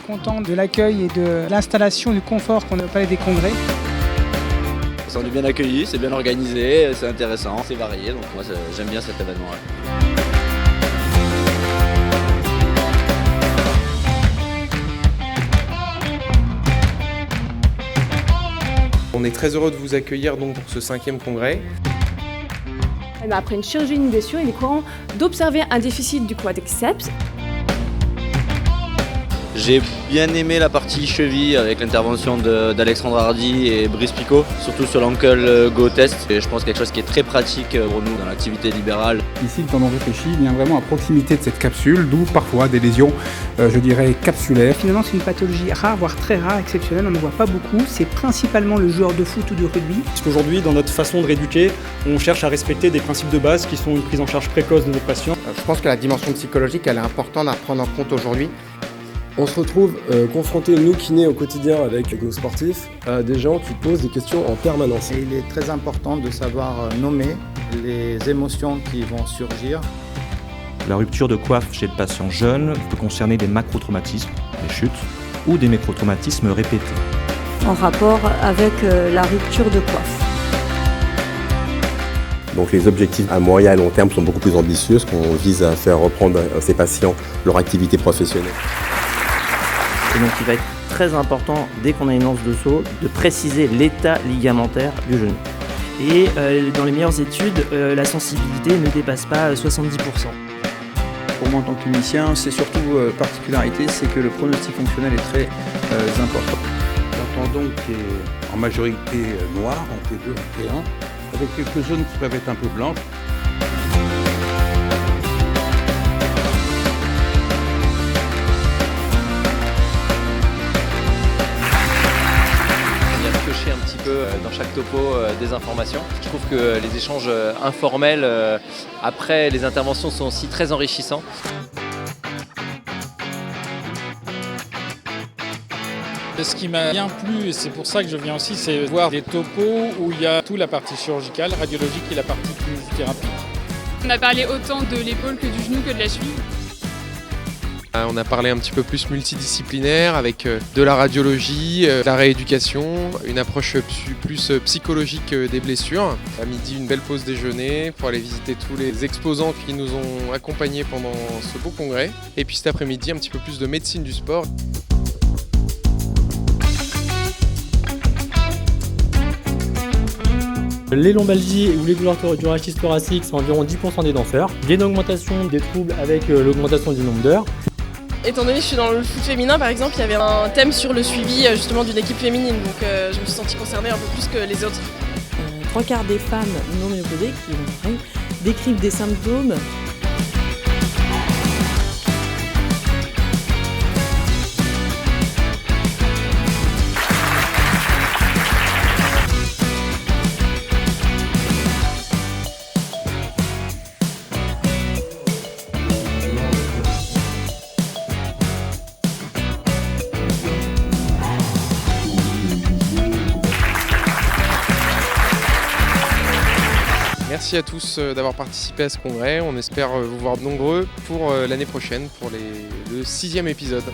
content de l'accueil et de l'installation du confort qu'on a au Palais des Congrès. On est bien accueillis, c'est bien organisé, c'est intéressant, c'est varié, donc moi j'aime bien cet événement. On est très heureux de vous accueillir donc pour ce 5e congrès. Après une chirurgie d'une blessure, il est courant d'observer un déficit du quadriceps. J'ai bien aimé la partie cheville avec l'intervention d'Alexandre Hardy et Brice Picot, surtout sur l'ankle go test. Et je pense quelque chose qui est très pratique pour nous dans l'activité libérale. Ici, le tendon réfléchi vient vraiment à proximité de cette capsule, d'où parfois des lésions, je dirais, capsulaires. Finalement, c'est une pathologie rare, voire très rare, exceptionnelle. On ne voit pas beaucoup. C'est principalement le joueur de foot ou de rugby. Parce qu'aujourd'hui, dans notre façon de rééduquer, on cherche à respecter des principes de base qui sont une prise en charge précoce de nos patients. Je pense que la dimension psychologique, elle est importante à prendre en compte aujourd'hui. On se retrouve confrontés, nous kinés au quotidien avec nos sportifs, à des gens qui posent des questions en permanence. Et il est très important de savoir nommer les émotions qui vont surgir. La rupture de coiffe chez le patient jeune peut concerner des macrotraumatismes, des chutes, ou des microtraumatismes répétés. En rapport avec la rupture de coiffe. Donc les objectifs à moyen et long terme sont beaucoup plus ambitieux, parce qu'on vise à faire reprendre ces patients leur activité professionnelle. Et donc il va être très important, dès qu'on a une anse de saut, de préciser l'état ligamentaire du genou. Et dans les meilleures études, la sensibilité ne dépasse pas 70%. Pour moi en tant que clinicien, c'est surtout particularité, c'est que le pronostic fonctionnel est très important. Un tendon qui est en majorité noir, en T2, en T1, avec quelques zones qui peuvent être un peu blanches. Un petit peu dans chaque topo des informations. Je trouve que les échanges informels après les interventions sont aussi très enrichissants. Ce qui m'a bien plu, et c'est pour ça que je viens aussi, c'est voir des topos où il y a toute la partie chirurgicale, radiologique et la partie kinésithérapie. On a parlé autant de l'épaule que du genou que de la cheville. On a parlé un petit peu plus multidisciplinaire avec de la radiologie, de la rééducation, une approche plus psychologique des blessures. À midi, une belle pause déjeuner pour aller visiter tous les exposants qui nous ont accompagnés pendant ce beau congrès. Et puis cet après-midi, un petit peu plus de médecine du sport. Les lombalgies ou les douleurs du rachis thoracique, c'est environ 10% des danseurs. Il y a une augmentation des troubles avec l'augmentation du nombre d'heures. Étant donné que je suis dans le foot féminin par exemple, il y avait un thème sur le suivi justement d'une équipe féminine, donc je me suis sentie concernée un peu plus que les autres. 3/4 des femmes non ménopausées qui décrivent des symptômes. Merci à tous d'avoir participé à ce congrès. On espère vous voir nombreux pour l'année prochaine, pour le 6e épisode.